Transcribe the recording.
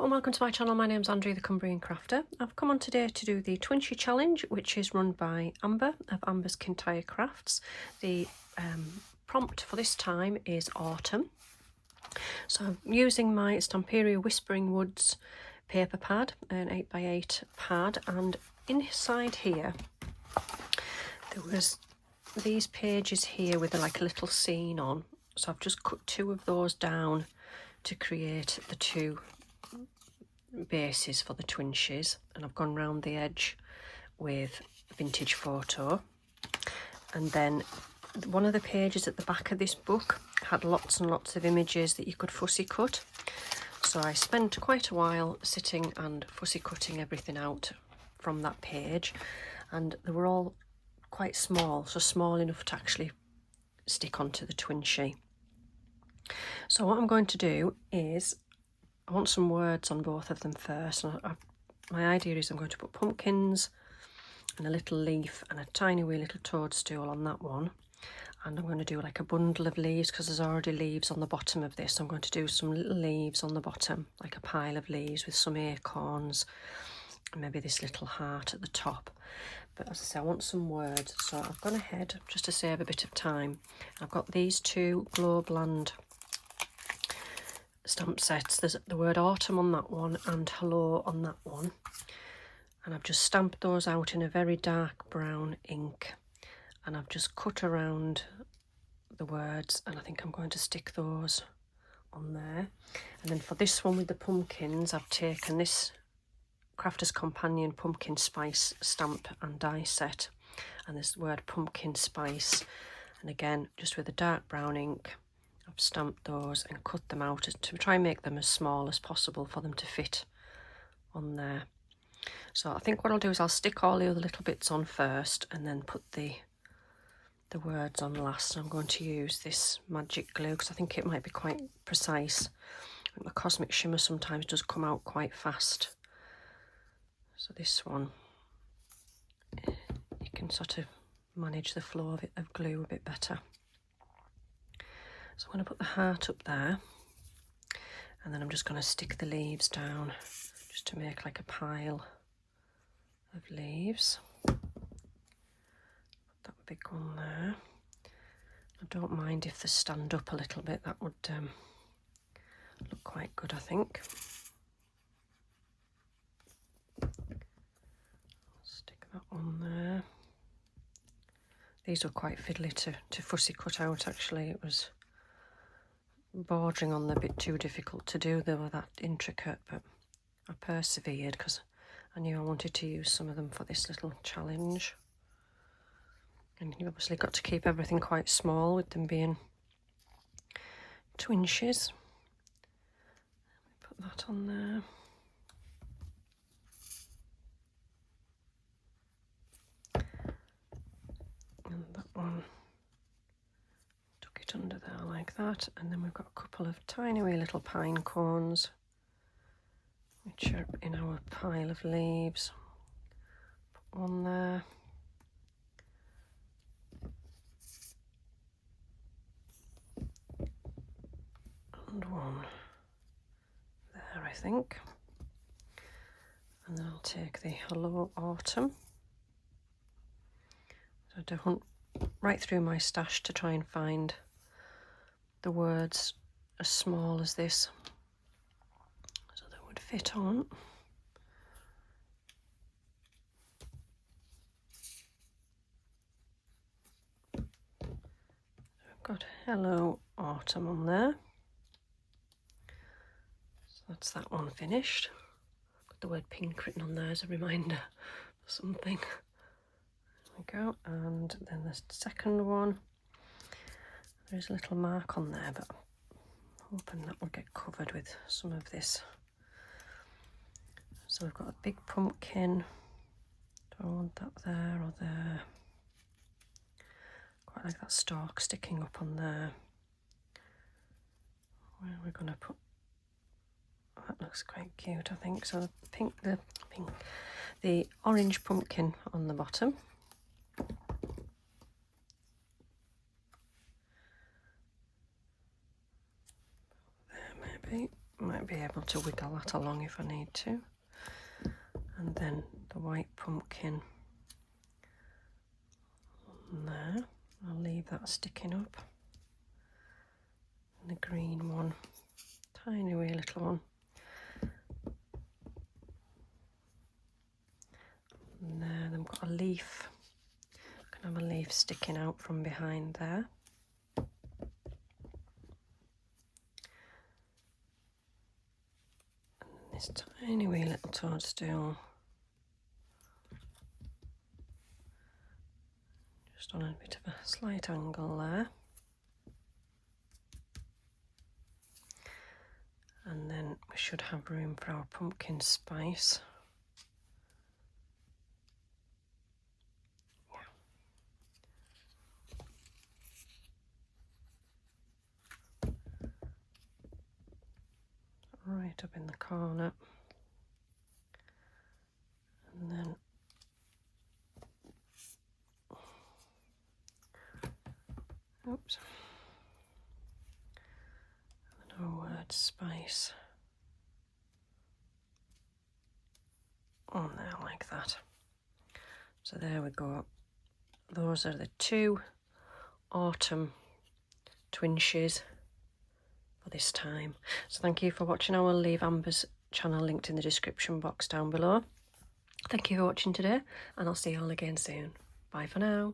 and welcome to my channel. My name's Andrea the Cumbrian Crafter. I've come on today to do the Twinchie challenge, which is run by Amber of Amber's Kintyre Crafts. The prompt for this time is autumn. So I'm using my Stamperia Whispering Woods paper pad, an 8x8 pad, and inside here there was these pages here with like a little scene on. So I've just cut two of those down to create the two bases for the Twinchies, and I've gone round the edge with vintage photo. And then one of the pages at the back of this book had lots and lots of images that you could fussy cut, so I spent quite a while sitting and fussy cutting everything out from that page, and they were all quite small, so small enough to actually stick onto the Twinchie. So what I'm going to do is I want some words on both of them first. My idea is I'm going to put pumpkins and a little leaf and a tiny wee little toadstool on that one. And I'm going to do like a bundle of leaves because there's already leaves on the bottom of this. So I'm going to do some little leaves on the bottom, like a pile of leaves with some acorns and maybe this little heart at the top. But as I say, I want some words. So I've gone ahead, just to save a bit of time, I've got these two Globland stamp sets. There's the word autumn on that one and hello on that one, and I've just stamped those out in a very dark brown ink, and I've just cut around the words, and I think I'm going to stick those on there. And then for this one with the pumpkins, I've taken this Crafter's Companion pumpkin spice stamp and die set, and this word pumpkin spice, and again just with a dark brown ink I've stamped those and cut them out to try and make them as small as possible for them to fit on there. So I think what I'll do is I'll stick all the other little bits on first and then put the words on last. I'm going to use this magic glue because I think it might be quite precise. I think the Cosmic Shimmer sometimes does come out quite fast. So this one, you can sort of manage the flow of glue a bit better. So I'm going to put the heart up there, and then I'm just going to stick the leaves down just to make like a pile of leaves. Put that big one there. I don't mind if they stand up a little bit, that would look quite good, I think. Stick that one there. These were quite fiddly to fussy cut out actually. It was bordering on a bit too difficult to do. They were that intricate, but I persevered because I knew I wanted to use some of them for this little challenge. And you've obviously got to keep everything quite small with them being Twinchies. Put that on there. And that one, tuck it under there like that. And then we've got a couple of tiny wee little pine cones which are in our pile of leaves. Put one there. And one there, I think. And then I'll take the Hello Autumn. So I hunt right through my stash to try and find the words as small as this, so they would fit on. I've got Hello Autumn on there. So that's that one finished. Got the word pink written on there as a reminder or something. There we go. And then the second one, there's a little mark on there, but I'm hoping that will get covered with some of this. So we've got a big pumpkin. Do I want that there or there? Quite like that stalk sticking up on there. Where are we going to put? That looks quite cute, I think. So the orange pumpkin on the bottom. There maybe. Might might be able to wiggle that along if I need to. And then the white pumpkin on there. I'll leave that sticking up. And the green one, tiny wee little one. And there, they've got a leaf. I can have a leaf sticking out from behind there. And this tiny wee little toadstool. Just on a bit of a slight angle there. And then we should have room for our pumpkin spice. Yeah. Right up in the corner. And then oops. And our word spice on there like that. So there we go. Those are the 2 autumn Twinchies for this time. So thank you for watching. I will leave Amber's channel linked in the description box down below. Thank you for watching today, and I'll see you all again soon. Bye for now.